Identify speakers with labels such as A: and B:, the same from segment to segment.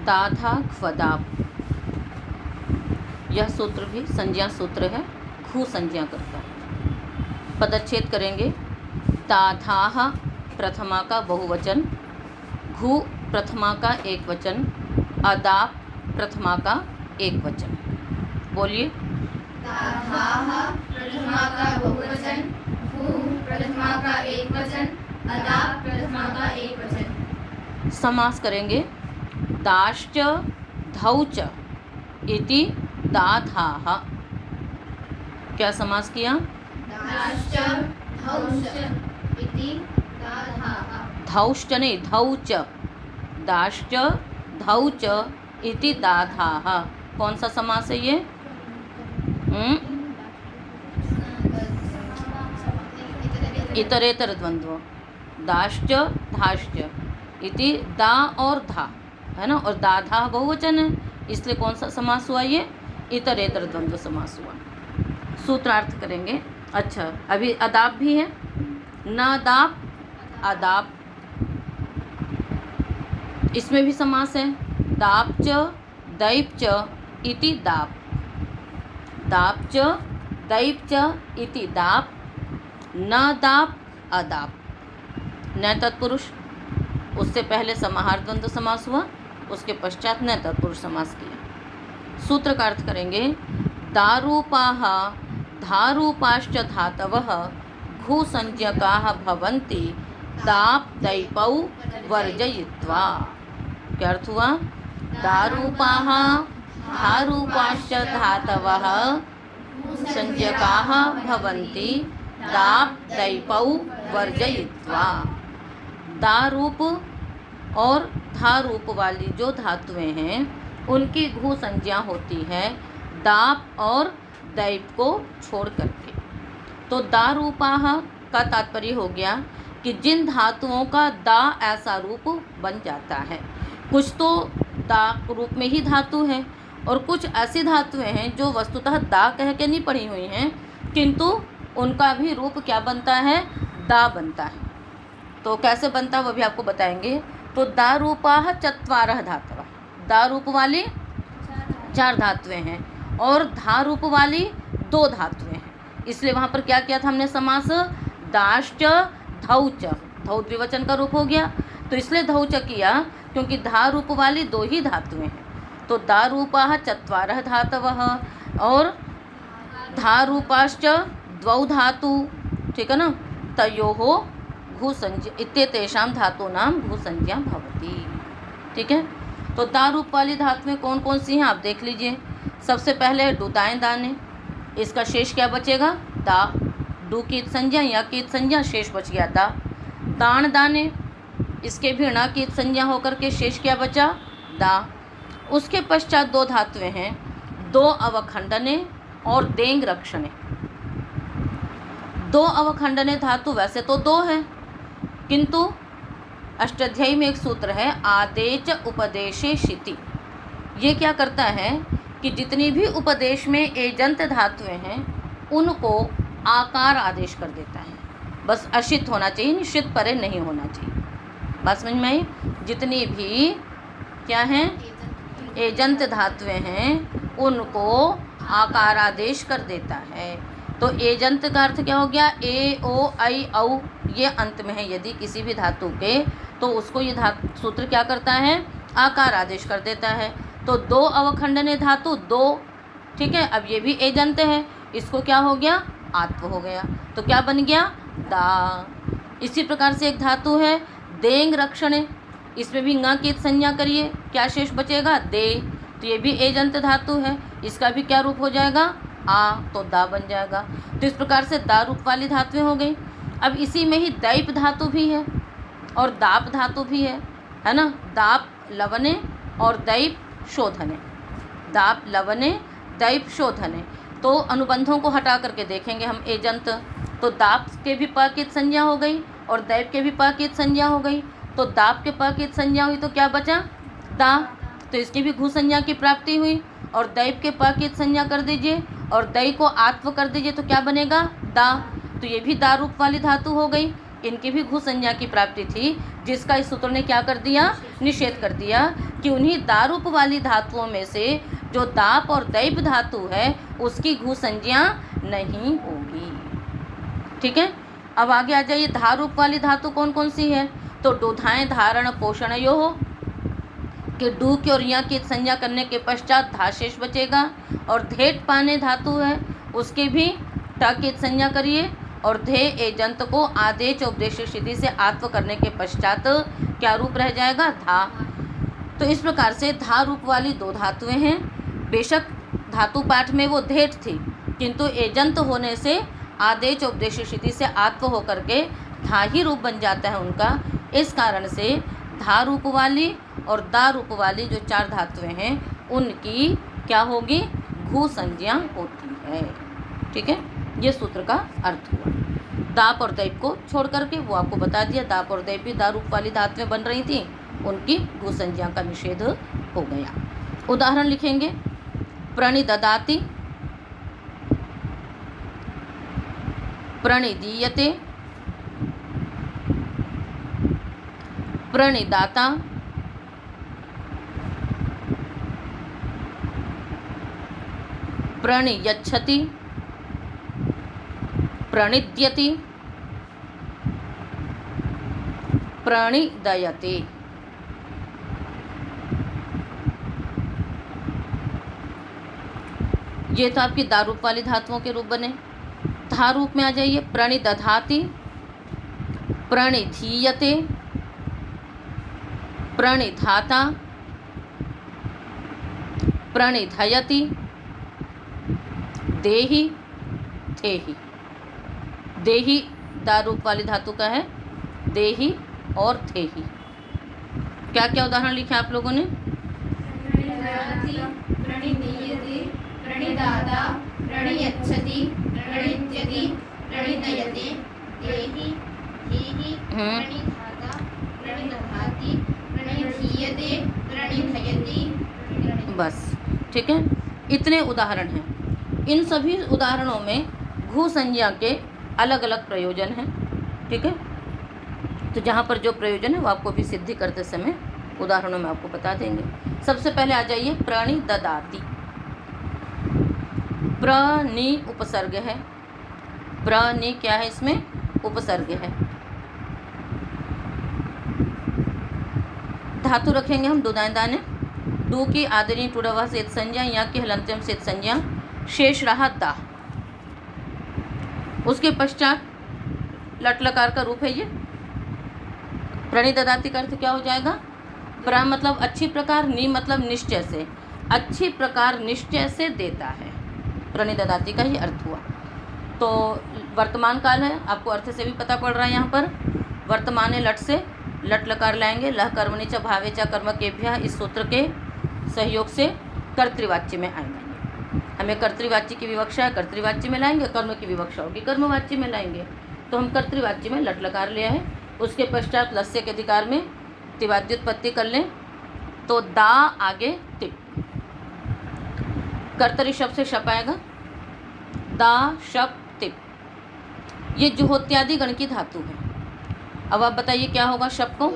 A: दाधा ख्वदाप, यह सूत्र भी संज्ञा सूत्र है, घु संज्ञा करता है। पदच्छेद करेंगे। दाधाः प्रथमा का बहुवचन, घु प्रथमा का एक वचन, अदाप प्रथमा का एक वचन। बोलिए।
B: दाधाः प्रथमा का बहुवचन, घु प्रथमा का एक वचन, अदाप प्रथमा का एक वचन।
A: समास करेंगे। दाश्च धौच इति दाधाः। क्या समास किया?
B: दाश्च धौच इति दाधाः।
A: धौश्च नहीं, धौच। दाश्च धौच इति दाधाः। कौन सा समास है ये? इतरेतर द्वंद्व। दाश्च धाश्च इति दा और धा है ना, और दाधा बहुवचन है, इसलिए कौन सा समास हुआ ये? इतरेतर द्वंद्व समास हुआ। सूत्रार्थ करेंगे। अच्छा, अभी अदाप भी है। न दाप अदाप, इसमें भी समास है। दाप च दैप च इति दाप, दाप च दैप च इति दाप, न दाप अदाप। न तत्पुरुष, उससे पहले समाहार द्वंद्व समास हुआ, उसके पश्चात न तत्पुरुष समास किया। सूत्र का अर्थ करेंगे। दारूपाः धारूपाश्च धातवः घु संज्ञकाः भवन्ति दाप दैपौ वर्जयित्वा। क्या अर्थ हुआ? दारूपाः धारूपाश्च धातवः संज्ञकाः भवन्ति दाप दैपौ वर्जयित्वा। दारूप और धारूप वाली जो धातुएं हैं उनकी घु संज्ञा होती है दाप और दैप को छोड़ करके। तो दारूपाः का तात्पर्य हो गया कि जिन धातुओं का दा ऐसा रूप बन जाता है। कुछ तो दा रूप में ही धातु है और कुछ ऐसी धातुएं हैं जो वस्तुतः दा कह के नहीं पड़ी हुई हैं, किंतु उनका भी रूप क्या बनता है? दा बनता है। तो कैसे बनता है वो भी आपको बताएंगे। तो दारूपाः चत्वारः धातवः, दा रूप वाली 4 धातुएं हैं और धा रूप वाली 2 धातुएं हैं। इसलिए वहाँ पर क्या किया था हमने समास? दाश्च धौच, धौच द्विवचन का रूप हो गया, तो इसलिए धौच किया क्योंकि धा रूप वाली 2 ही धातुएं हैं। तो दारूपाः चत्वारः धातवः और धारूपाश्च द्वौ धातु, ठीक है ना। तयोः घु संज्ञा इत्येतेषां धातूनां घु संज्ञा भवति। ठीक है। तो दा रूप वाली धातुएं कौन कौन सी हैं आप देख लीजिए। सबसे पहले डुदाएं दाने, इसका शेष क्या बचेगा? दा। डू की संज्ञा या की संज्ञा, शेष बच गया दा। दान दाने, इसके भी णा की संज्ञा होकर के शेष क्या बचा? दा। उसके पश्चात 2 धातुएं हैं, 2 अवखंडने और देंग रक्षणे। 2 अवखंडने धातु वैसे तो 2 है, किंतु अष्टाध्यायी में एक सूत्र है आदेच उपदेशे शिति। ये क्या करता है कि जितनी भी उपदेश में एजंत धातुएं हैं उनको आकार आदेश कर देता है। बस अशित होना चाहिए, निश्चित परे नहीं होना चाहिए। बस समझ में आई? जितनी भी क्या हैं एजंत धातुएं हैं उनको आकार आदेश कर देता है। तो एजंत का अर्थ क्या हो गया? ए ओ आई औ, ये अंत में है यदि किसी भी धातु के, तो उसको ये धातु सूत्र क्या करता है? आकार आदेश कर देता है। तो 2 अवखंडने धातु 2, ठीक है। अब ये भी एजंत है, इसको क्या हो गया? आत्व हो गया। तो क्या बन गया? दा। इसी प्रकार से एक धातु है देंग रक्षणे, इसमें भी ङ की संज्ञा करिए, क्या शेष बचेगा? दे। तो ये भी एजंत धातु है, इसका भी क्या रूप हो जाएगा? आ, तो दा बन जाएगा। तो इस प्रकार से दा रूप वाली धातुएं हो गई। अब इसी में ही दैप धातु भी है और दाप धातु भी है ना। दाप लवने और दैप शोधने, दाप लवने दैप शोधने। तो अनुबंधों को हटा करके देखेंगे हम एजंत। तो दाप के भी प की संज्ञा हो गई और दैप के भी प की संज्ञा हो गई। तो दाप के प की संज्ञा हुई तो क्या बचा? दा। तो इसकी भी घु संज्ञा की प्राप्ति हुई। और दैप के प की संज्ञा कर दीजिए और दै को आत्व कर दीजिए तो क्या बनेगा? दा। तो ये भी दा रूप वाली धातु हो गई। इनकी भी घु संज्ञा की प्राप्ति थी, जिसका इस सूत्र ने क्या कर दिया? निषेध कर दिया कि उन्हीं दारूप वाली धातुओं में से जो दाप और दैप धातु है उसकी घू संज्ञा नहीं होगी। ठीक है, अब आगे आ जाइए। धारूप वाली धातु कौन कौन सी है? तो डोधाएं धारण पोषण यो हो कि डू की और या की संज्ञा करने के पश्चात धा शेष बचेगा। और धेट पाने धातु है उसके भी ट की संज्ञा करिए और धे एजंत को आदेश उपदेश स्थिति से आत्व करने के पश्चात क्या रूप रह जाएगा? धा। तो इस प्रकार से धा रूप वाली दो धातुएं हैं। बेशक धातु पाठ में वो धेट थी, किंतु एजंत होने से आदेश उपदेश स्थिति से आत्व होकर के धा ही रूप बन जाता है उनका। इस कारण से धा रूप वाली और दा रूप वाली जो चार धातुएं हैं उनकी क्या होगी? घू संज्ञा होती है। ठीक है, ये सूत्र का अर्थ हुआ। दाप और दैप को छोड़ करके वो आपको बता दिया, दाप और दैप भी दा रूप वाली धातुएं बन रही थी, उनकी घू संज्ञा का निषेध हो गया। उदाहरण लिखेंगे। प्रणिददाति, प्रणिदीयते, प्रणिदाता, प्रणियच्छति, प्रणिद्यति, प्रणिदयते। ये तो आपकी दारूप वाली धातुओं के रूप बने। धा रूप में आ जाइए। प्रणिदधाति, प्रणिधीयते, प्रणिधाता, प्रणिधयति, देहि, थेहि। देहि दारूप वाली धातु का है, देहि और थेहि। क्या क्या उदाहरण लिखे आप लोगों ने?
B: प्रणिदीयते, प्रणिदाता, प्रणियच्छति, प्रणिद्यति, प्रणिदयते, देहि, धेहि, प्रणिधाता, प्रणिदधाति, प्रणिधीयते, प्रणिधयति।
A: बस ठीक है, इतने उदाहरण हैं। इन सभी उदाहरणों में घू संज्ञा के अलग अलग प्रयोजन हैं। ठीक है, तो जहाँ पर जो प्रयोजन है वो आपको भी सिद्धि करते समय उदाहरणों में आपको बता देंगे। सबसे पहले आ जाइए प्रणिददाति। प्र-नि उपसर्ग है। प्र-नि क्या है? इसमें उपसर्ग है। धातु रखेंगे हम डुदाएं दाने। डू की आदरी टुडवा से संज्ञा, या की हलंत्यम से संज्ञा, शेष रहा दा। उसके पश्चात लट लकार का रूप है ये। प्रणिददाति का अर्थ क्या हो जाएगा? प्र मतलब अच्छी प्रकार, नि मतलब निश्चय से, अच्छी प्रकार निश्चय से देता है। प्रणिददाति का ही अर्थ हुआ। तो वर्तमान काल है, आपको अर्थ से भी पता पड़ रहा है। यहाँ पर वर्तमान लट से लट लकार लाएंगे। लह कर्मणि च भावे च कर्म केभ्यः, इस सूत्र के सहयोग से कर्तृवाच्य में आएंगे। हमें कर्तृवाच्य की विवक्षा कर्तृवाच्य में लाएंगे, कर्म की विवक्षा होगी कर्मवाच्य में लाएंगे। तो हम कर्तृवाच्य में लट लकार लिया है। उसके पश्चात लस्य के अधिकार में तिवाद्युत्पत्ति कर लें तो दा आगे तिप। कर्तरी शब्द से शप आएगा, दा शप तिप। ये जुहोत्यादि गण की धातु है। अब आप बताइए क्या होगा शप को?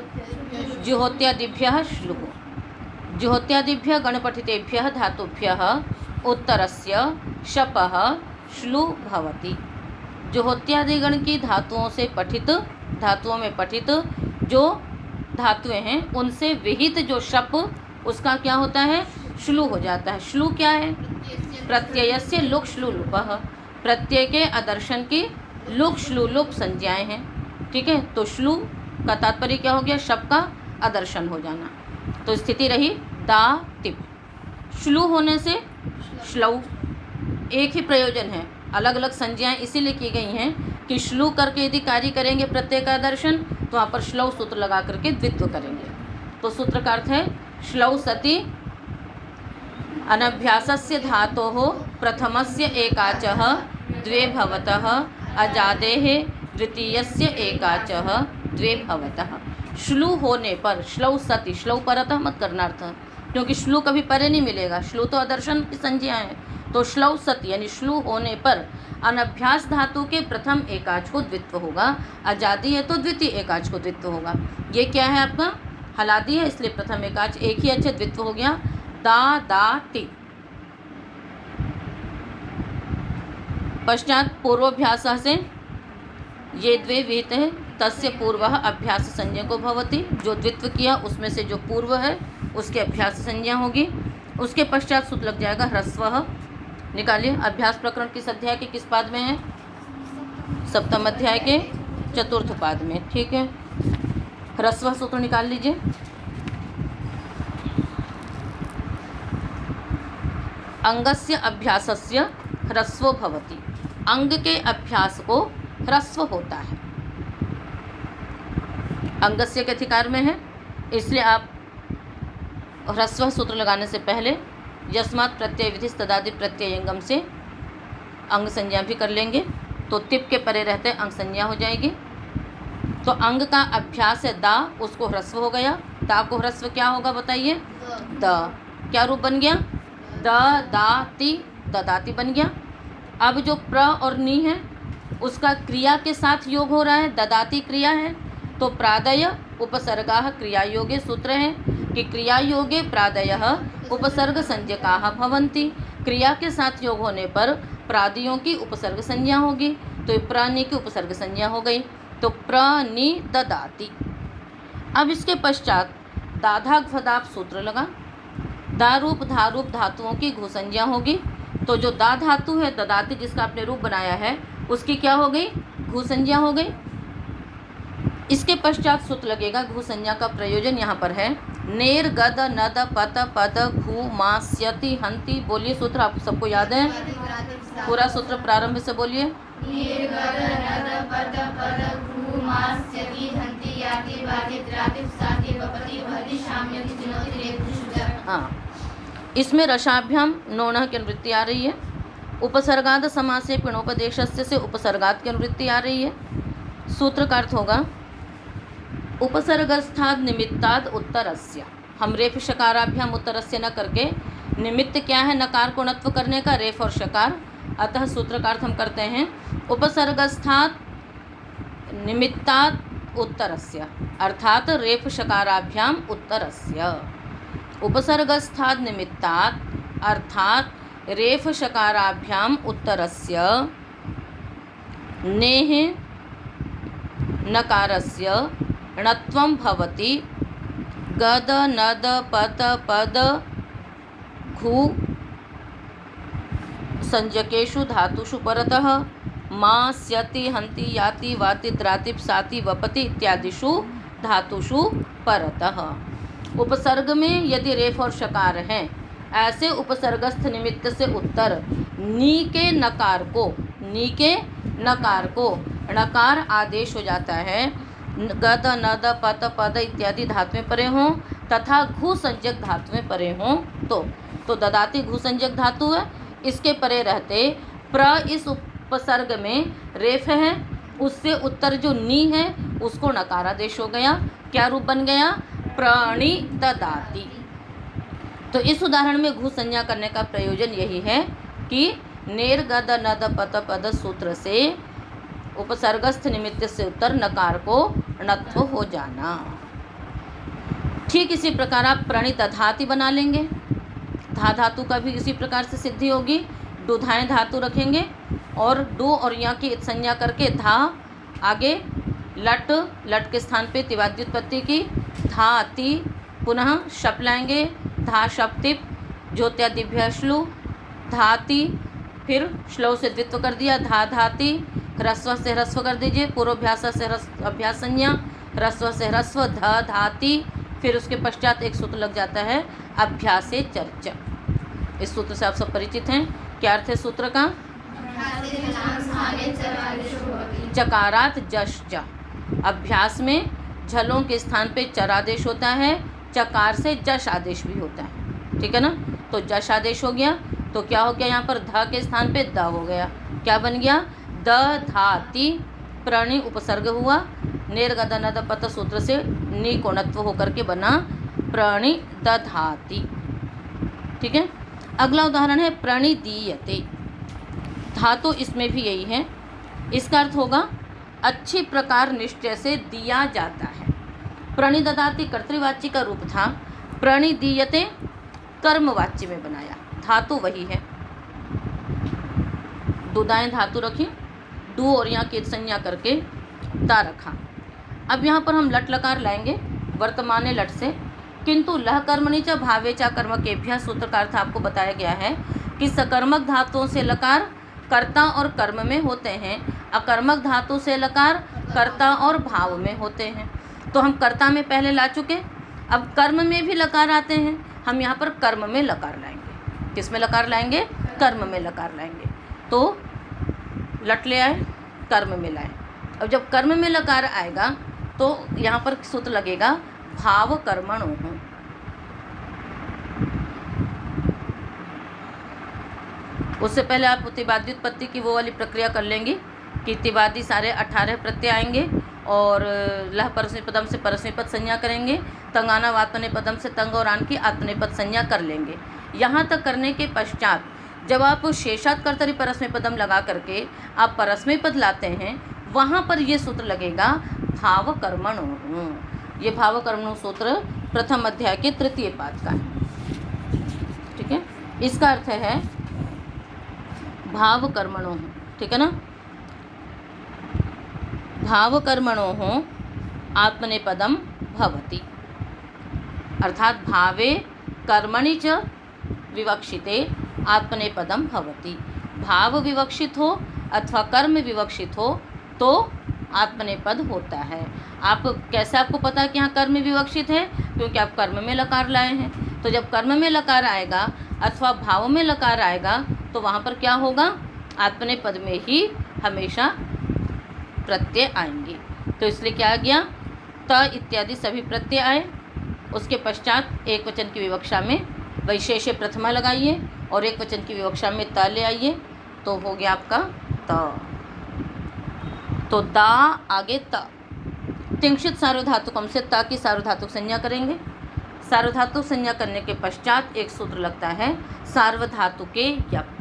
A: जुहोत्यादिभ्यः श्लुः। जुहोत्यादिभ्यः गणपठितेभ्यः धातुभ्यः उत्तरस्य शपः श्लु भवति। जुहोत्यादि गण की धातुओं से पठित, धातुओं में पठित जो धातुएं हैं उनसे विहित जो शप उसका क्या होता है? श्लु हो जाता है। श्लु क्या है? प्रत्ययस्य लुक श्लु लुपः। प्रत्यय के आदर्शन की लुक श्लु लुप संज्ञाएं हैं। ठीक है, तो श्लु का तात्पर्य क्या हो गया? शप का आदर्शन हो जाना। तो स्थिति रही दा तिप। श्लु होने से श्लौ, एक ही प्रयोजन है, अलग अलग संज्ञाएं इसीलिए की गई हैं कि श्लु करके यदि कार्य करेंगे प्रत्यय का दर्शन तो वहाँ पर श्लौ सूत्र लगा करके द्वित्व करेंगे। तो सूत्र का अर्थ है श्लौ सति अनभ्यासस्य धातोः प्रथमस्य एकाचः द्वे भवतः अजादेः द्वितीयस्य एकाचः द्वे भवतः। श्लु होने पर, श्लौ सति, श्लौ परतः मत करना अर्थ, क्योंकि श्लु कभी परे नहीं मिलेगा। श्लु तो अदर्शन की संज्ञा है। तो श्लौ सति यानी श्लु होने पर अनभ्यास धातु के प्रथम एकाच को द्वित्व होगा, अजादी है तो द्वितीय एकाच को द्वित्व होगा। ये क्या है आपका? हला दी है इसलिए प्रथम एकाच एक ही अच्छे द्वित्व हो गया दा दा ती। पश्चात पूर्वाभ्यास से ये द्वे विहित है तस्य पूर्व अभ्यास संज्ञको भवति। जो द्वित्व किया उसमें से जो पूर्व है उसके अभ्यास संज्ञा होगी। उसके पश्चात सूत्र लग जाएगा ह्रस्व। निकालिए अभ्यास प्रकरण किस अध्याय के किस पाद में है? सप्तम अध्याय के चतुर्थ पाद में। ठीक है, ह्रस्व सूत्र निकाल लीजिए। अंगस्य अभ्यासस्य ह्रस्वो भवति। अंग के अभ्यास को ह्रस्व होता है। अंगस्य के अधिकार में है इसलिए आप ह्रस्व सूत्र लगाने से पहले यस्मात् प्रत्यय विधि तदादि प्रत्ययंगम से अंग संज्ञा भी कर लेंगे तो तिप के परे रहते अंग संज्ञा हो जाएगी। तो अंग का अभ्यास है दा, उसको ह्रस्व हो गया। दा को ह्रस्व क्या होगा बताइए? द। क्या रूप बन गया? द दाती, ददाती बन गया। अब जो प्र और नी है उसका क्रिया के साथ योग हो रहा है, ददाती क्रिया है तो प्रादय उपसर्गाः क्रिया योगे सूत्र है कि क्रिया योगे प्रादयः उपसर्ग संज्ञकाः भवन्ति। क्रिया के साथ योग होने पर प्रादियों की उपसर्ग संज्ञा होगी तो प्राणी की उपसर्ग संज्ञा हो गई तो प्राणी ददाती। अब इसके पश्चात दाधा घदाप सूत्र लगा। दारूप धारूप धातुओं की घु संज्ञा होगी तो जो दा धातु है ददाती जिसका आपने रूप बनाया है उसकी क्या हो गई? घु संज्ञा हो गई। इसके पश्चात सूत्र लगेगा। घु संज्ञा का प्रयोजन यहाँ पर है नेर गद नद पत पद घु मास्यति हंति। बोलिए सूत्र, आप सबको याद है? पूरा सूत्र प्रारंभ से बोलिए। हाँ, इसमें रसाभ्याम नोणः की अनुवृत्ति आ रही है। उपसर्गाद समासे पिणोपदेशस्य से उपसर्गाद की अनुवृत्ति आ रही है। सूत्र का अर्थ होगा उपसर्गस्थाद निमित्ताद उत्तरस्य। हम रेफ शकाराभ्याम उत्तरस्य न करके निमित्त क्या है नकार को णत्व करने का, रेफ और शकार। अतः सूत्र का अर्थ हम करते हैं उपसर्गस्थाद निमित्ताद उत्तरस्य अर्थात रेफ शकाराभ्याम उत्तरस्य। उपसर्गस्थाद निमित्तात् अर्थात रेफ शकाराभ्याम उत्तरस्य नेह नकारस्य णत्वं भवति। गद नद पत पद घु संज्ञकेषु धातुषु परतः मा स्यति हंति याति वाति द्राति साति वपति इत्यादिषु धातुषु परतः। उपसर्ग में यदि रेफ और शकार हैं ऐसे उपसर्गस्थ निमित्त से उत्तर नी के नकार को णकार आदेश हो जाता है। गद नद पत पद इत्यादि धातुएं परे हों तथा घु संज्ञक धातुएं परे हों तो ददाती घु संज्ञक धातु है। इसके परे रहते प्र इस उपसर्ग में रेफ है उससे उत्तर जो नी है उसको नकारादेश हो गया। क्या रूप बन गया? प्राणी ददाती। तो इस उदाहरण में घु संज्ञा करने का प्रयोजन यही है कि नेर गद नद पत पद सूत्र से उपसर्गस्थ निमित्त से उत्तर नकार को णत्व हो जाना। ठीक इसी प्रकार आप प्रणि दधाति बना लेंगे। धा धातु का भी इसी प्रकार से सिद्धि होगी। डुधाएं धातु रखेंगे और डू और या की संज्ञा करके धा आगे लट के स्थान पे तिवाद्युत्पत्ति की धाति पुनः शप लाएंगे धा शप तिप ज्योत्यादिभ्य श्लू धाति फिर श्लो से द्वित्व कर दिया धा धाति। ह्रस्व से ह्रस्व कर दीजिए पूर्वाभ्यास से अभ्यास संज्ञा ह्रस्व से ह्रस्व ध धाति फिर उसके पश्चात एक सूत्र लग जाता है अभ्यासे चर्चा। इस सूत्र से आप सब परिचित हैं। क्या अर्थ है सूत्र का? चकारात जश च। अभ्यास में झलों के स्थान पे चरादेश होता है, चकार से जश आदेश भी होता है। ठीक है ना? तो जश आदेश हो गया तो क्या हो गया यहाँ पर ध के स्थान पे द हो गया। क्या बन गया? द धाति प्रणि उपसर्ग हुआ। नेर गद नद पत सूत्र से नी कोणत्व होकर के बना प्रणि दधाति। ठीक है। अगला उदाहरण है प्रणिदीयते। धातु इसमें भी यही है। इसका अर्थ होगा अच्छी प्रकार निश्चय से दिया जाता है। प्रणिददाति कर्तृवाच्य का रूप था, प्रणिदीयते कर्मवाच्य में बनाया। धातु वही है, दुदाएं धातु रखी, डू और यहाँ की संज्ञा करके ता रखा। अब यहाँ पर हम लट लकार लाएंगे वर्तमाने लट से, किंतु लह कर्मणि च भावे च कर्म केभ्यः सूत्र का अर्थ आपको बताया गया है कि सकर्मक धातुओं से लकार कर्ता और कर्म में होते हैं, अकर्मक धातु से लकार कर्ता और भाव में होते हैं। तो हम कर्ता में पहले ला चुके, अब कर्म में भी लकार आते हैं, हम यहाँ पर कर्म में लकार लाएंगे। किस में लकार लाएंगे? कर्म में लकार लाएंगे। तो लट ले आए, कर्म में लाए। अब जब कर्म में लकार आएगा तो यहाँ पर सूत्र लगेगा भाव कर्मणोः। उससे पहले आप प्रतिवादी उत्पत्ति की वो वाली प्रक्रिया कर लेंगी कि प्रतिवादी सारे 18 प्रत्यय आएंगे और लह परस्मैपदम से परस्मैपद संज्ञा करेंगे, तंगाना आत्मनेपदम से तंग और आन की आत्मनेपद संज्ञा कर लेंगे। यहाँ तक करने के पश्चात जब आप शेषात् कर्तरि परस्मैपदम लगा करके आप परस्मैपद लाते हैं, वहाँ पर ये सूत्र लगेगा भाव कर्मणोः। ये भाव कर्मणोः सूत्र प्रथम अध्याय के तृतीय पाद का है। ठीक है, इसका अर्थ है भाव कर्मणोः। ठीक है ना, भाव कर्मणोः आत्मनेपदम भवति, अर्थात भावे कर्मणि च विवक्षिते आत्मनेपदम भवति। भाव विवक्षित हो अथवा कर्म विवक्षित हो तो आत्मनेपद होता है। आप कैसे आपको पता है कि यहाँ कर्म विवक्षित है? क्योंकि आप कर्म में लकार लाए हैं। तो जब कर्म में लकार आएगा अथवा भाव में लकार आएगा तो वहाँ पर क्या होगा? आत्मनेपद में ही हमेशा प्रत्यय आएंगे। तो इसलिए क्या आ गया? त इत्यादि सभी प्रत्यय आए। उसके पश्चात एक वचन की विवक्षा में वैशेष्य प्रथमा लगाइए और एक वचन की विवक्षा में त ले आइए, तो हो गया आपका त। तो दा आगे त, तिंक्षित सार्वधातुकम से त की सार्वधातुक संज्ञा करेंगे। सार्वधातुक संज्ञा करने के पश्चात एक सूत्र लगता है सार्वधातुके यप।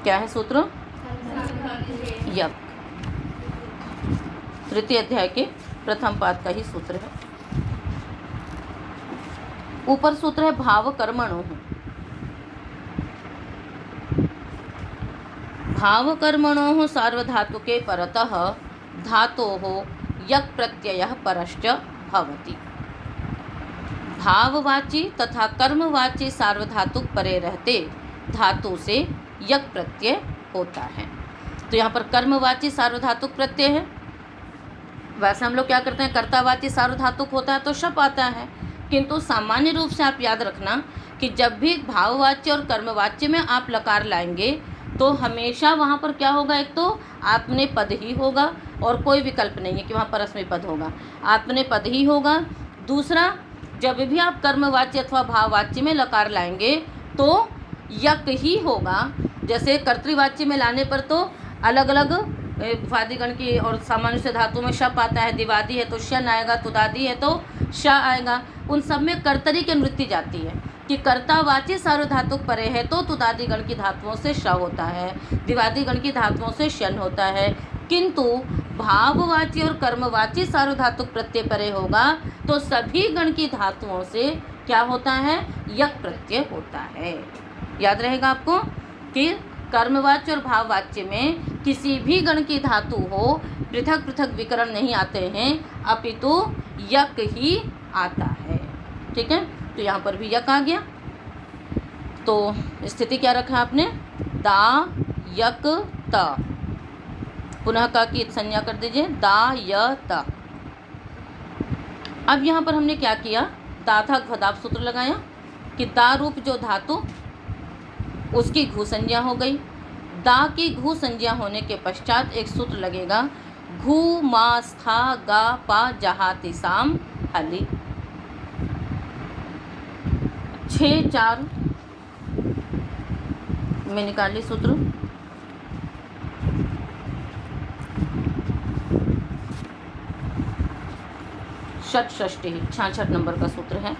A: क्या है सूत्र? यप। तृतीय अध्याय के प्रथम पाद का ही सूत्र है। ऊपर सूत्र है भाव कर्मणोः। भाव कर्मणोः सार्वधातुके परतः धातोः यक् प्रत्ययः परश्च भवति। भाववाची तथा कर्मवाची सार्वधातुक परे रहते धातु से यक् प्रत्यय होता है। तो यहाँ पर कर्मवाची सार्वधातुक प्रत्यय है। वैसे हम लोग क्या करते हैं, कर्तावाची सार्वधातुक होता है तो शप आता है, किंतु सामान्य रूप से आप याद रखना कि जब भी भाववाच्य और कर्मवाच्य में आप लकार लाएंगे तो हमेशा वहाँ पर क्या होगा? एक तो आत्मनेपद ही होगा और कोई विकल्प नहीं है कि वहाँ परस्मैपद होगा, आत्मनेपद ही होगा। दूसरा, जब भी आप कर्मवाच्य अथवा भाववाच्य में लकार लाएंगे तो यक ही होगा। जैसे कर्तृवाच्य में लाने पर तो अलग अलग वादिगण की और सामान्य से धातु में शप आता है, दिवादी है तो शन आएगा, तुदादी है तो श आएगा। उन सब में कर्तरी की अनुवृत्ति जाती है कि कर्तावाची सार्वधातुक परे है तो तुदादी गण की धातुओं से श होता है, दिवादी गण की धातुओं से शन होता है। किंतु भाववाची और कर्मवाची सार्वधातुक प्रत्यय परे होगा तो सभी गण की धातुओं से क्या होता है? यक प्रत्यय होता है। याद रहेगा आपको कि कर्मवाच्य और भाववाच्य में किसी भी गण की धातु हो पृथक पृथक विकरण नहीं आते हैं, अपितु यक ही आता है। ठीक है, तो यहाँ पर भी यक आ गया। तो स्थिति क्या रखा आपने? दा यक त। पुनः का की संज्ञा कर दीजिए, दा य त। अब यहाँ पर हमने क्या किया? दाथा घदाप सूत्र लगाया कि दा रूप जो धातु उसकी घू संज्ञा हो गई। दा की घू संज्ञा होने के पश्चात एक सूत्र लगेगा घू मा स्था गा पा जहाति साम हली। 6-4 में निकाल ली सूत्र। षट षष्ठी 66 नंबर का सूत्र है।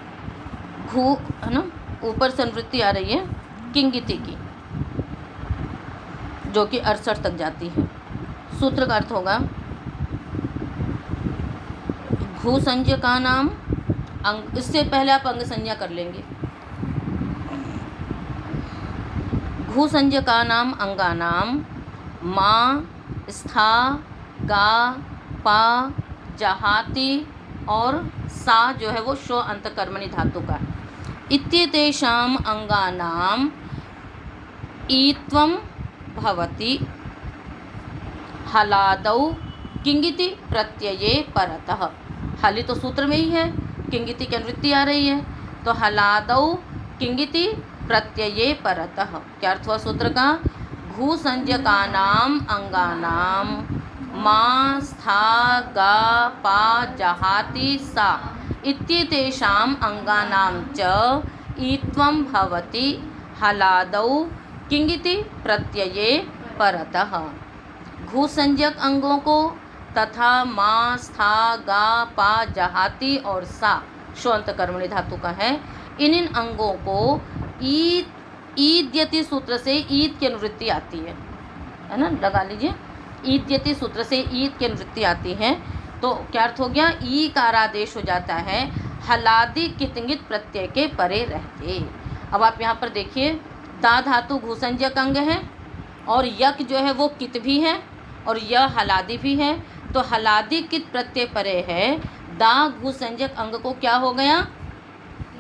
A: घू है ना, ऊपर से अनुवृत्ति आ रही है किंगिति की जो कि 68 तक जाती है। सूत्र का अर्थ होगा घू संज्ञका नाम अंग, इससे पहले आप अंग संज्ञा कर लेंगे। घू संज्ञका नाम अंगानाम मा स्था गा पा जहाति और सा जो है वो शो अंतकर्मणि धातु का। इत्येतेषाम् अंगानाम ईत्वं भवति हलादौ किंगिति प्रत्यये परतः। हलि तो सूत्र में ही है, किंगिति की अनुवृत्ति आ रही है, तो हलादौ किंगिति प्रत्यये परतः। क्या अर्थ हुआ सूत्र का? घू संज्ञकानाम अंगानाम मा स्था गा पा जहाति सा इत्येतेषाम् अंगानां च ईत्वं भवति हलादौ किंगिति प्रत्यये परतः। घू संज्ञक अंगों को तथा मा स्था गा पा जहाति और सा शो अंतकर्मणि धातु का है, इन अंगों को ईद्यति सूत्र से ईद की अनुवृत्ति आती है ना, लगा लीजिए। ईद्यति सूत्र से ईद की अनुवृत्ति आती है, तो क्या अर्थ हो गया? ई कारादेश हो जाता है हलादि कितंगित प्रत्यय के परे रहते। अब आप यहाँ पर देखिए, दा धातु घू संज्ञक अंग है और यक जो है वो कित भी है और यह हलादि भी है, तो हलादि कित प्रत्यय परे है, दा घू संज्ञक अंग को क्या हो गया?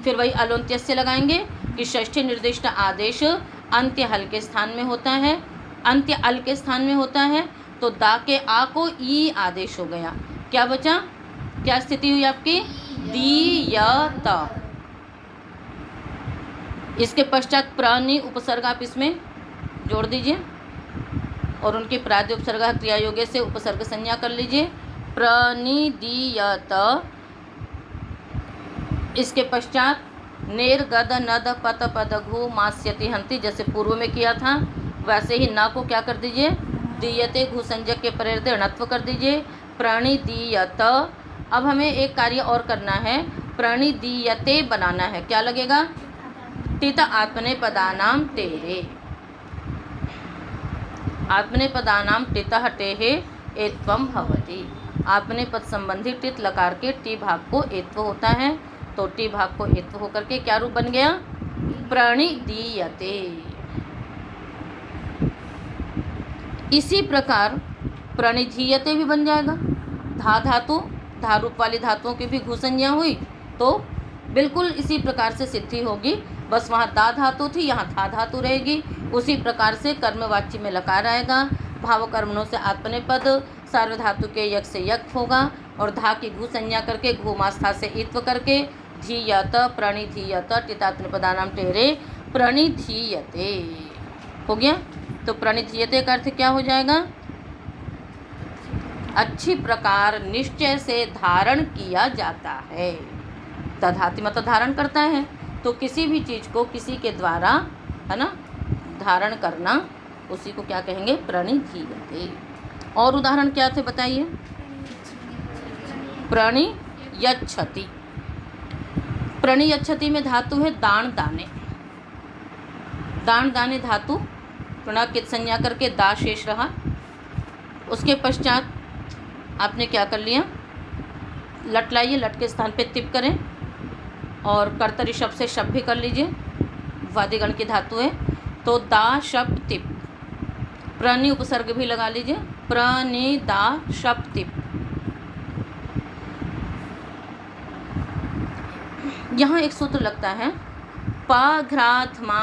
A: फिर वही अलोन्त्य से लगाएंगे कि षष्ठी निर्दिष्ट आदेश अंत्य हल के स्थान में होता है, अंत्य अल के स्थान में होता है, तो दा के आ को ई आदेश हो गया। क्या बचा? क्या स्थिति हुई आपकी? दीयत। इसके पश्चात प्राणी उपसर्ग आप इसमें जोड़ दीजिए और उनकी प्रादि उपसर्ग क्रिया योग्य से उपसर्ग संज्ञा कर लीजिए। प्रणिदीयत। इसके पश्चात नेर गद नद पत पद घू मास्यति हंति, जैसे पूर्व में किया था वैसे ही ना को क्या कर दीजिए? दीयते घू संज्ञक के परे णत्व कर दीजिए। प्रणिदीयत। अब हमें एक कार्य और करना है, प्रणिदीयते बनाना है। क्या लगेगा? टित आत्मने पदानाम तेरे। आत्मने पदानाम टित हटेहे एत्वम भवति। आत्मने पद संबंधी टित लकार के टी भाग को एत्व होता है, तो टी भाग को एत्व होकर के क्या रूप बन गया? प्रणिदीयते। इसी प्रकार प्रणिधीयते भी बन जाएगा। धा धातु, धा रूप वाली धातुओं की भी घू संज्ञा हुई तो बिल्कुल इसी प्रकार से सिद्धि होगी। बस वहाँ दा धातु थी, यहाँ था धातु रहेगी। उसी प्रकार से कर्मवाच्य में लकार आएगा, भाव कर्मणों से आत्मने पद, सार्वधातु के यक से यक होगा और धा की घू संज्ञा करके घू मास्था से इत्व करके धीयत प्रणिधीयत टितात्मने पदानाम टेरे प्रणिधीयते हो गया। तो प्रणिधीयते का अर्थ क्या हो जाएगा? अच्छी प्रकार निश्चय से धारण किया जाता है। तधाति मतलब धारण करता है, तो किसी भी चीज़ को किसी के द्वारा, है ना, धारण करना, उसी को क्या कहेंगे? प्रणिधीयते। और उदाहरण क्या थे बताइए? प्रणियच्छति। प्रणियच्छति में धातु है दान दाने। दान दाने धातु प्रणव कित संज्ञा करके दा शेष रहा। उसके पश्चात आपने क्या कर लिया? लट लाइए, लट के स्थान पे तिप करें और कर्तरी शब्द से शब्द भी कर लीजिए। वादिगण की धातु है, तो दा शब्द तिप। प्रणि उपसर्ग भी लगा लीजिए, प्रणि दा शब्द तिप। यहाँ एक सूत्र लगता है, पाघ्राथमा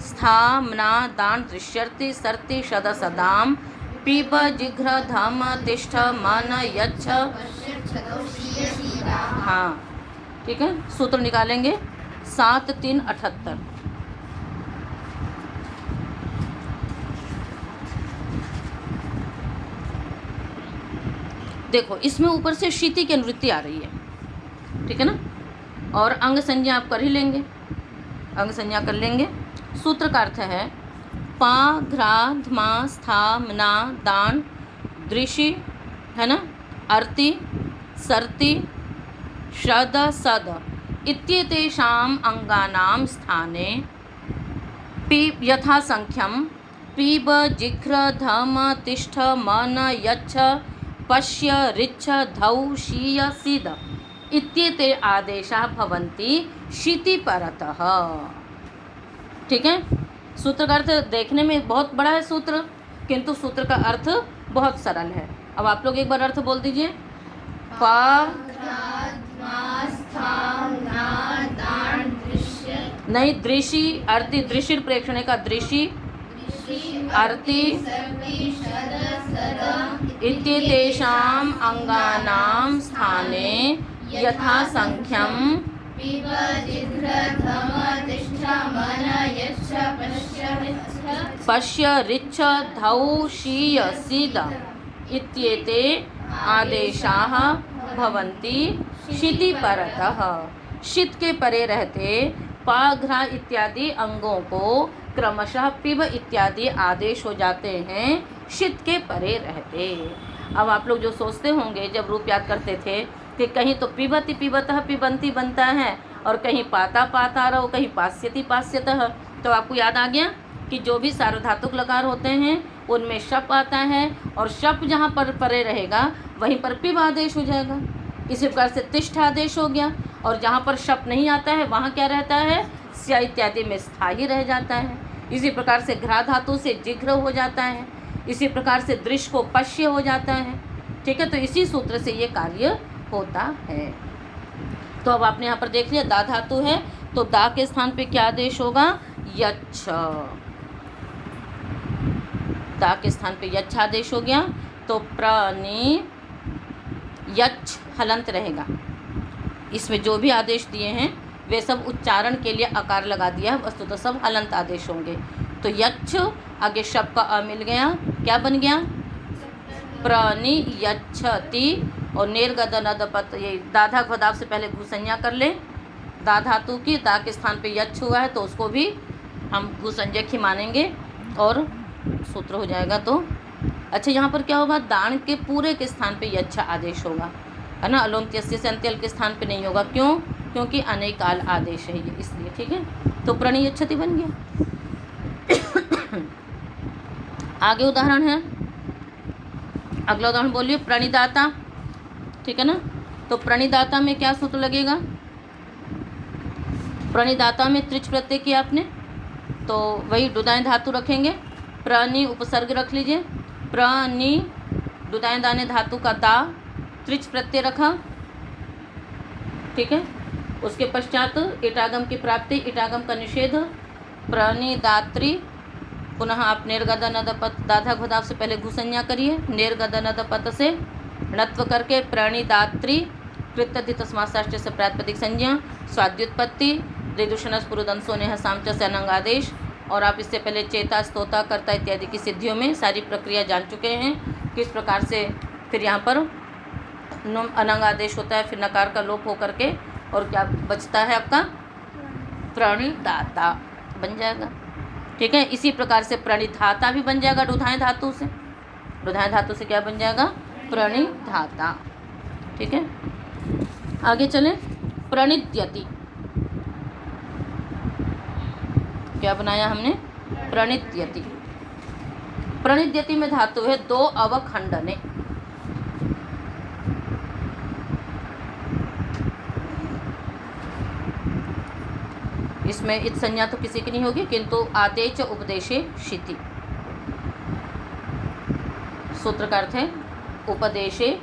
A: स्थामना दान दृश्यर्ति सर्ति सदा सदाम पीब जिघ्र धम तिष्ठ मन यच्छ। हाँ ठीक है, सूत्र निकालेंगे 7 3 78। देखो इसमें ऊपर से शीति की अनुवृत्ति आ रही है, ठीक है ना, और अंग संज्ञा आप कर ही लेंगे, अंग संज्ञा कर लेंगे। सूत्र का अर्थ है पा घ्रा धमा स्था मना दान दृशि, है ना, अर्ति सर्ति शद सद इत्येतेषाम् अंगानां स्थाने यथा संख्यम पीब जिघ्र धम तिष्ठ मन यच्छ पश्य ऋच्छ धौ शीय सीद इत्येते आदेशाः भवन्ति शिति परतः। ठीक है, सूत्र का अर्थ देखने में बहुत बड़ा है सूत्र, किंतु सूत्र का अर्थ बहुत सरल है। अब आप लोग एक बार अर्थ बोल दीजिए। नहीं, दृषि अर्ति, दृशिर प्रेक्षणे का दृषि अर्ति इत्येतेषाम् अंगानां स्थाने यथा संख्यम पश्य ऋच्छ धौ शीय सीद इत्येते आदेशाः भवन्ति शिति परतः। शित के परे रहते पाघ्रा इत्यादि अंगों को क्रमशः पिब इत्यादि आदेश हो जाते हैं शित के परे रहते। अब आप लोग जो सोचते होंगे जब रूप याद करते थे कि कहीं तो पिबति पिबतः पिबंती बनता है और कहीं पाता पाता रहो, कहीं पास्यति पास्यतः, तो आपको याद आ गया कि जो भी सार्वधातुक लकार होते हैं उनमें शप आता है और शप जहाँ पर परे रहेगा वहीं पर पिब आदेश हो जाएगा। इसी प्रकार से तिष्ठ आदेश हो गया, और जहाँ पर शप नहीं आता है वहाँ क्या रहता है, स्या इत्यादि में स्थायी रह जाता है। इसी प्रकार से घ्रा धातु से जिघ्र हो जाता है, इसी प्रकार से दृश्य को पश्य हो जाता है। ठीक है, तो इसी सूत्र से ये कार्य होता है। तो अब आपने यहाँ पर देख लिया दा धातु है, तो दा के स्थान पे क्या आदेश होगा, यच्छ। दा के स्थान पे यच्छ आदेश हो गया, तो प्रनि यच्छ हलंत रहेगा। इसमें जो भी आदेश दिए हैं वे सब उच्चारण के लिए आकार लगा दिया है, वस्तु तो सब हलंत आदेश होंगे। तो यच्छ आगे शब्द का अ मिल गया, क्या बन गया, प्रनि यच्छति, और निर्गदनदपत, ये दाधा घदाव से पहले भूसंज्ञा कर ले। दा धातु की दा के स्थान पे यच्छ हुआ है तो उसको भी हम भूसंज्ञक ही मानेंगे और सूत्र हो जाएगा। तो अच्छा, यहाँ पर क्या होगा, दान के पूरे के स्थान पे यच्छ आदेश होगा, है ना। अलोन्त्यस्य से अंत्यल के स्थान पे नहीं होगा, क्यों, क्योंकि अनेकाल आदेश है ये, इसलिए। ठीक है, तो प्रणीयच्छति बन गया। आगे उदाहरण है, अगला उदाहरण बोलिए, प्रणिदाता। ठीक है ना, तो प्रणिदाता में क्या सूत्र लगेगा, प्रणिदाता में त्रिच प्रत्यय किया आपने, तो वही डुदाएं धातु रखेंगे, प्रनि उपसर्ग रख लीजिए, प्रनि डुदाएं दाने धातु का दा, त्रिच प्रत्यय रखा। ठीक है, उसके पश्चात इटागम की प्राप्ति, इटागम का निषेध, प्रणिदात्री। पुनः आप निर्गदनदपत, दाधा घुदाव से पहले घुसंज्ञा करिए, निर्गदनदपत से णत्व करके प्रणिदात्री, कृत्यधि तस्मात् से प्रातिपदिक संज्ञा, स्वाद्युत्पत्ति, रिदूषणस पुरुदंसो नेह सामच से अनंगादेश। और आप इससे पहले चेता, स्तोता, कर्ता इत्यादि की सिद्धियों में सारी प्रक्रिया जान चुके हैं, किस प्रकार से फिर यहाँ पर अनंगादेश होता है, फिर नकार का लोप होकर के, और क्या बचता है आपका, प्रणिदाता बन जाएगा। ठीक है, इसी प्रकार से प्रणिधाता भी बन जाएगा रुधाएं धातु से, रुधाएं धातु से क्या बन जाएगा, प्रणिधाता। ठीक है, आगे चलें, प्रणित्यति क्या बनाया हमने, प्रणित्यति। प्रणित्यति में धातु है दो अवखंडने। इसमें इत संज्ञा तो किसी की नहीं होगी, किंतु आदेच उपदेशे शिति। सूत्र का अर्थ है उपदेशे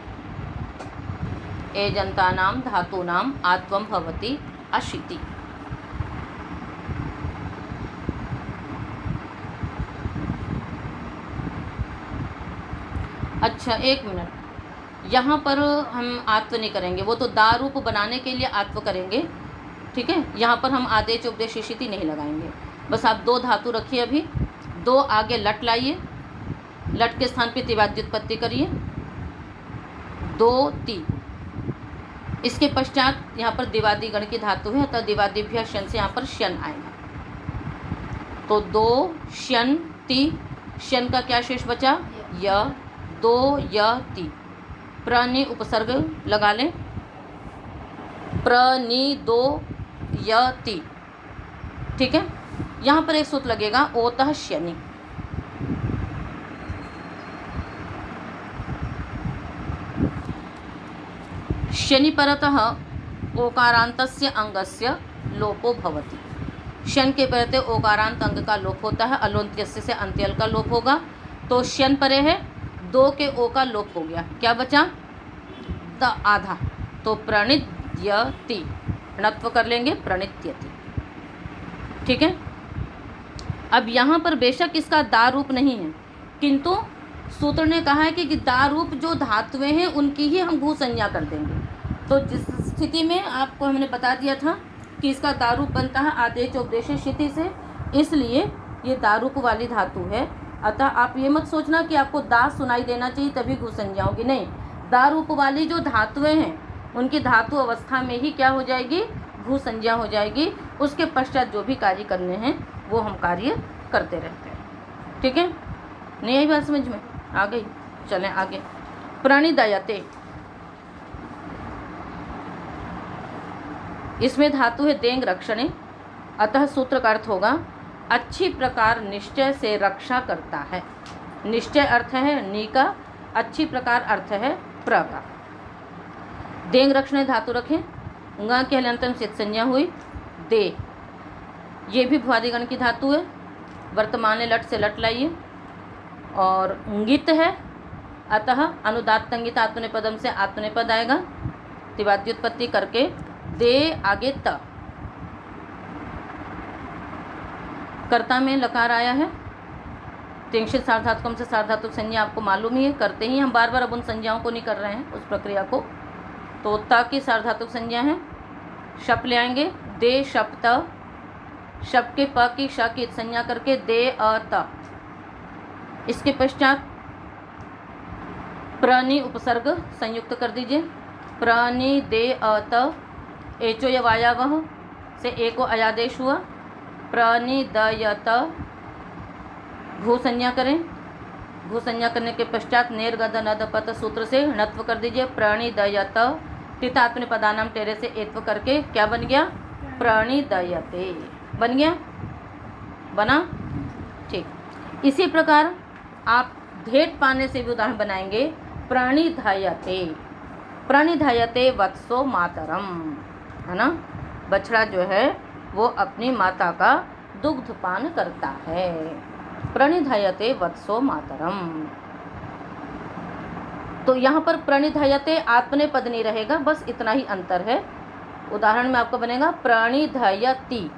A: एजंतानां धातूनां आत्वं भवति अशिति। अच्छा, एक मिनट, यहाँ पर हम आत्व नहीं करेंगे, वो तो दा रूप बनाने के लिए आत्व करेंगे। ठीक है, यहाँ पर हम आदेश उपदेश शिति नहीं लगाएंगे, बस आप दो धातु रखिए, अभी दो आगे लट लाइए, लट के स्थान पे तिवाद्युत्पत्ति करिए, दो ती। इसके पश्चात यहाँ पर दिवादी गण की धातु है, अतः दिवादिभ्य शन से यहाँ पर शन आएगा, तो दो शन ती, शन का क्या शेष बचा, य, दो य ती। प्रनि उपसर्ग लगा लें, प्रनि दो य ती। ठीक है, यहाँ पर एक सूत्र लगेगा ओतः शनि। शनि परतः ओकारांतस्य अंगस्य लोपो भवति। शन के पहले ओकारांत अंग का लोप होता है, अलोन्त्यस्य से अंत्यल का लोप होगा। तो शन परे है, 2 के ओ का लोप हो गया, क्या बचा? द आधा। तो प्रणित्यति, णत्व कर लेंगे, प्रणित्यति। ठीक है। अब यहाँ पर बेशक इसका दा रूप नहीं है, किंतु सूत्र ने कहा है कि दा रूप जो धातुएं हैं उनकी ही हम भू संज्ञा कर देंगे। तो जिस स्थिति में आपको हमने बता दिया था कि इसका दा रूप बनता है आदेश उपदेश स्थिति से, इसलिए ये दा रूप वाली धातु है। अतः आप ये मत सोचना कि आपको दा सुनाई देना चाहिए तभी भू संज्ञा होगी, नहीं। दा रूप वाली जो धातुएं हैं उनकी धातु अवस्था में ही क्या हो जाएगी? भू संज्ञा हो जाएगी। उसके पश्चात जो भी कार्य करने हैं वो हम कार्य करते रहते हैं। ठीक है, नहीं आई बात समझ में? आ गई? चलें आगे। प्रणिदयते, इसमें धातु है देंग रक्षणे, अतः सूत्र का अर्थ होगा अच्छी प्रकार निश्चय से रक्षा करता है। निश्चय अर्थ है नी का, अच्छी प्रकार अर्थ है प्र का। देंग रक्षणे धातु रखें, गा के हलंतन से संज्ञा हुई दे, ये भी भुआदिगण की धातु है। वर्तमान लट से लट लाइए। और गित है, अतः अनुदात्तंगित आत्मनेपदम से आत्मनेपद आएगा। तिवाद्योत्पत्ति करके दे आगे त, कर्ता में लकार आया है। तिंशित सार्वधातुकम से सार्वधातुक संज्ञा आपको मालूम ही है, करते ही हम बार बार अब उन संज्ञाओं को नहीं कर रहे हैं, उस प्रक्रिया को। तो त की सार्वधातुक संज्ञा है, शप ले आएंगे, दे शप त, शप के प की श की संज्ञा करके दे अ त। इसके पश्चात प्रनि उपसर्ग संयुक्त कर दीजिए, प्रनि दे अ त, एचो या वायावह से ए को अयादेश हुआ, प्रनि द य त, भू संज्ञा करें। भू संज्ञा करने के पश्चात नेर गद नद पत सूत्र से णत्व कर दीजिए, प्रणि द य त, तितात्मने पदानाम टेरे से एत्व करके क्या बन गया? प्रणि दयते बन गया, बना? ठीक। इसी प्रकार आप धेट पाने से भी उदाहरण बनाएंगे, प्रणिधयते, प्रणिधयते वत्सो मातरम, है ना। बछड़ा जो है वो अपनी माता का दुग्ध पान करता है। प्रणिधयते वत्सो मातरम। तो यहाँ पर प्रणिधयते आत्मने पद नहीं रहेगा, बस इतना ही अंतर है। उदाहरण में आपका बनेगा प्रणिधयति।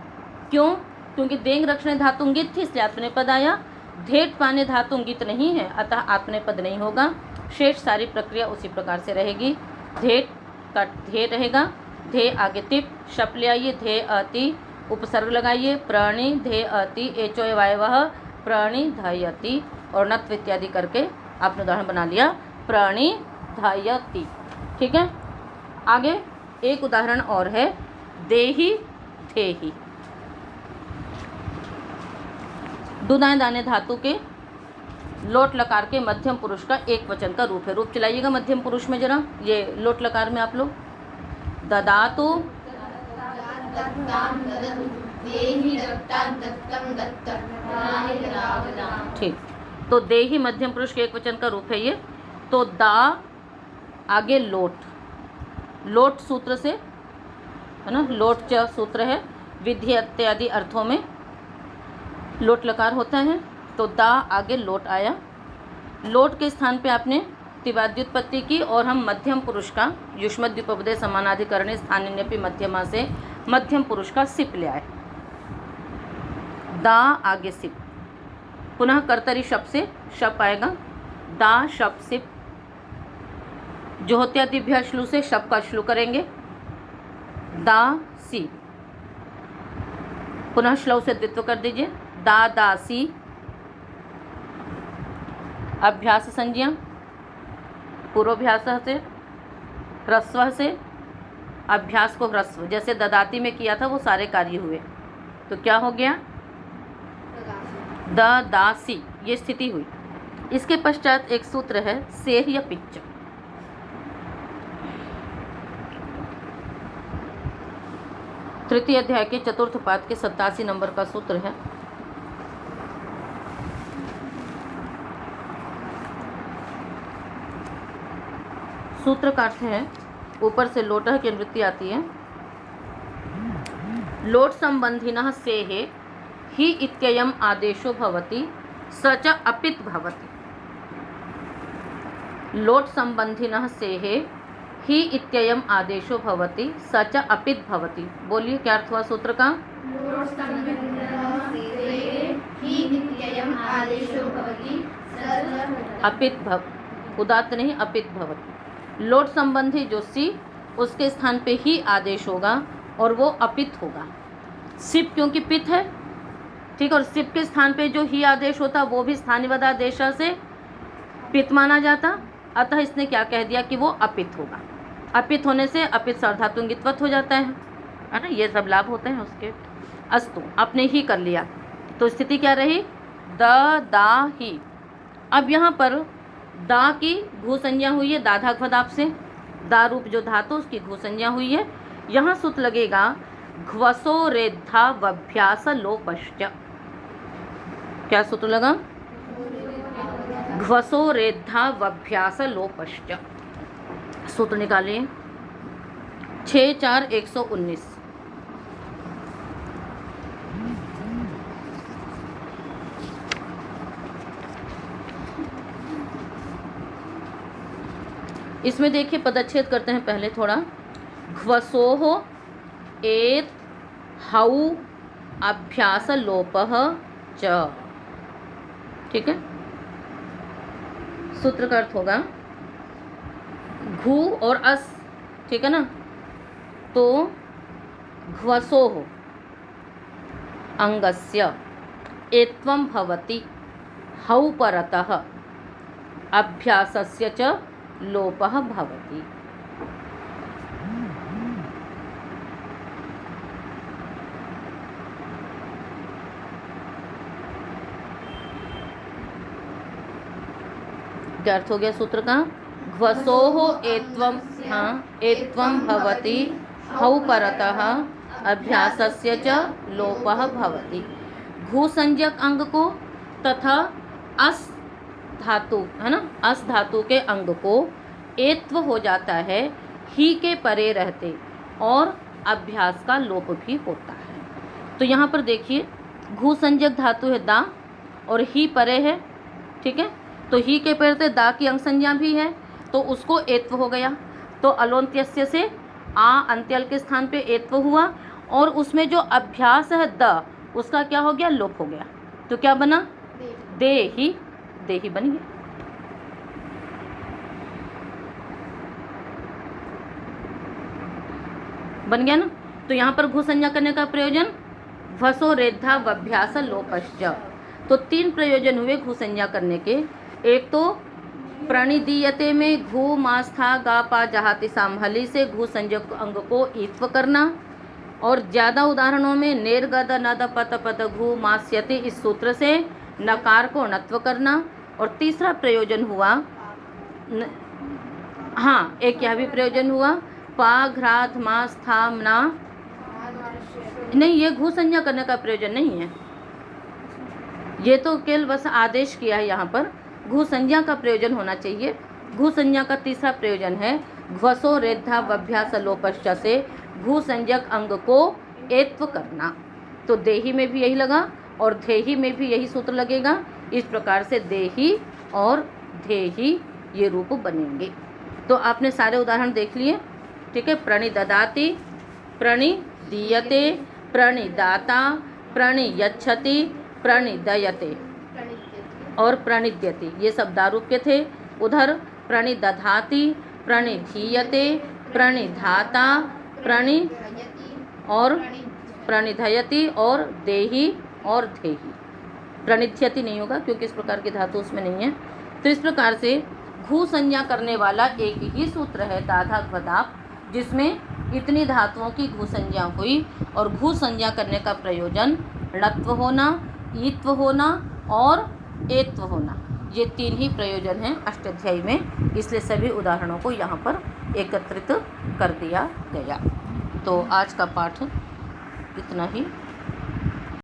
A: क्यों? क्योंकि देंग रक्षणे धातु गित थी इसलिए आत्मने पद आया। धेट पाने धातु गित नहीं है अतः आत्मने पद नहीं होगा। शेष सारी प्रक्रिया उसी प्रकार से रहेगी। धेट का धे रहेगा, धे आगे तिप, शप ले आइए, धे अति, उपसर्ग लगाइए, प्रणि धे अति, एचो वायवह, प्रणि धयति और नत्व इत्यादि करके आपने उदाहरण बना लिया, प्रणि धयति। ठीक है। आगे एक उदाहरण और है, देहि धेहि। दुदाएं दाने धातु के लोट लकार के मध्यम पुरुष का एक वचन का रूप है। रूप चलाइएगा मध्यम पुरुष में जरा, ये लोट लकार में आप लोग। ददातु, ठीक। तो देहि मध्यम पुरुष के एक वचन का रूप है ये। तो दा आगे लोट, लोट सूत्र से, है ना, लोट च सूत्र है, विधि इत्यादि अर्थों में लोट लकार होता है। तो दा आगे लोट आया। लोट के स्थान पे आपने तिवाद्युत्पत्ति की और हम मध्यम पुरुष का युष्मद्युपपदे समानाधिकरणे स्थानिन्यपि मध्यमा से मध्यम पुरुष का सिप ले आए। दा आगे सिप, पुनः कर्तरी शप से शप आएगा, दा शप सिप। जोहोत्यादिभ्य श्लू से शप का श्लू करेंगे, दा सी, पुनः श्लव से द्वित्व कर दीजिए, दा दासी। अभ्यास संज्ञा पूर्वाभ्यास से, ह्रस्व से, अभ्यास को ह्रस्व, जैसे ददाती में किया था वो सारे कार्य हुए। तो क्या हो गया? द दासी, ये स्थिति हुई। इसके पश्चात एक सूत्र है सेह या पिच्च। तृतीय अध्याय के चतुर्थ पाद के 87 नंबर का सूत्र है। सूत्र का अर्थ है ऊपर से लोटः की अनुवृत्ति आती है। लोट संबंधिनः सेः हि इत्ययम् आदेशो भवति स च अपित् भवति। लोट संबंधिनः सेः हि इत्ययम् आदेशो भवति स च अपित् भवति। बोलिए क्या अर्थ हुआ सूत्र का?
B: लोट संबंधिनः सेः हि इत्ययम् आदेशो भवति स च
A: अपित् भव उदात्त नहीं अपित् भवति। लोट संबंधी जो सी उसके स्थान पे ही आदेश होगा और वो अपित होगा। सिप क्योंकि पित है, ठीक, और सिप के स्थान पे जो ही आदेश होता वो भी स्थानिवद आदेश से पित माना जाता, अतः इसने क्या कह दिया कि वो अपित होगा। अपित होने से अपित सार्वधातुंगित्वत हो जाता है ना, ये सब लाभ होते हैं उसके। अस्तु, आपने ही कर लिया तो स्थिति क्या रही? द दा ही। अब यहाँ पर दा की भू संज्ञा हुई है दाधा घ्वदाप से, दा रूप जो धातु उसकी भू संज्ञा हुई है। यहाँ सूत्र लगेगा घ्वसो रेद्धा वभ्यास लोपश्च। क्या सूत्र लगा? घ्वसो रेद्धा वभ्यास लोपश्च। सूत्र निकालिए 6-4-119। इसमें देखिए पदच्छेद करते हैं पहले थोड़ा। घ्वसोः एत हौ अभ्यास लोपः च, ठीक है। सूत्र का अर्थ होगा घू और अस, ठीक है ना, तो घ्वसोः अंगस्य एत्वं भवति हौ परतः अभ्यासस्य च लोपः भवति। क्या अर्थ हो गया सूत्र का? घ्वसोः एत्वं, हाँ, एत्वं भवति हौ परतः अभ्यासस्य च लोपः भवति। घू संज्ञक अंग को तथा अस धातु, है ना, अस धातु के अंग को एत्व हो जाता है ही के परे रहते और अभ्यास का लोप भी होता है। तो यहाँ पर देखिए घू संज्ञक धातु है दा और ही परे है, ठीक है, तो ही के परे रहते दा की अंग संज्ञा भी है तो उसको एत्व हो गया। तो अलोन्त्यस्य से आ अंत्यल के स्थान पे एत्व हुआ और उसमें जो अभ्यास है द उसका क्या हो गया? लोप हो गया। तो क्या बना? देही, देही बन गया। बन गया ना। तो यहाँ पर घू संज्ञा करने का प्रयोजन घ्वसो रेद्धा वभ्यास लोपश्च। तो 3 प्रयोजन हुए घू संज्ञा करने के। एक तो प्रणिदीयते में घू मास्था गा पा जहाति सामहली से घू संज्ञक अंग को ईत्व करना, और ज़्यादा उदाहरणों में नेर गद नद पत पत घू मास्यति इस सूत्र से नकार को णत्व करना। और तीसरा प्रयोजन हुआ हाँ, एक यह भी प्रयोजन हुआ पा घ्राध मास थाम ना, नहीं, ये घू संज्ञा करने का प्रयोजन नहीं है, ये तो केवल बस आदेश किया है। यहाँ पर घू संज्ञा का प्रयोजन होना चाहिए। घू संज्ञा का तीसरा प्रयोजन है घ्वसो रेद्धा वभ्यास लोपश्च से घू संज्ञक अंग को एत्व करना। तो देही में भी यही लगा और धेही में भी यही सूत्र लगेगा। इस प्रकार से देही और धेही ये रूप बनेंगे। तो आपने सारे उदाहरण देख लिए, ठीक है। प्रणिददाति, प्रणिदीयते, प्रणिदाता, प्रणियच्छति, प्रणिदयते और प्रणिद्यते, ये सब दारूप के थे। उधर प्रणिदधाति, प्रणिधीयते, प्रणिधाता, प्रणि और प्रणिधयति और देही और धेही। प्रणिध्यति नहीं होगा क्योंकि इस प्रकार की धातु उसमें नहीं है। तो इस प्रकार से घू संज्ञा करने वाला एक ही सूत्र है दाधा घ्वदाप, जिसमें इतनी धातुओं की घू संज्ञा हुई। और घू संज्ञा करने का प्रयोजन णत्व होना, ईत्व होना और एत्व होना, ये 3 ही प्रयोजन हैं अष्टाध्यायी में। इसलिए सभी उदाहरणों को यहाँ पर एकत्रित कर दिया गया। तो आज का पाठ इतना ही।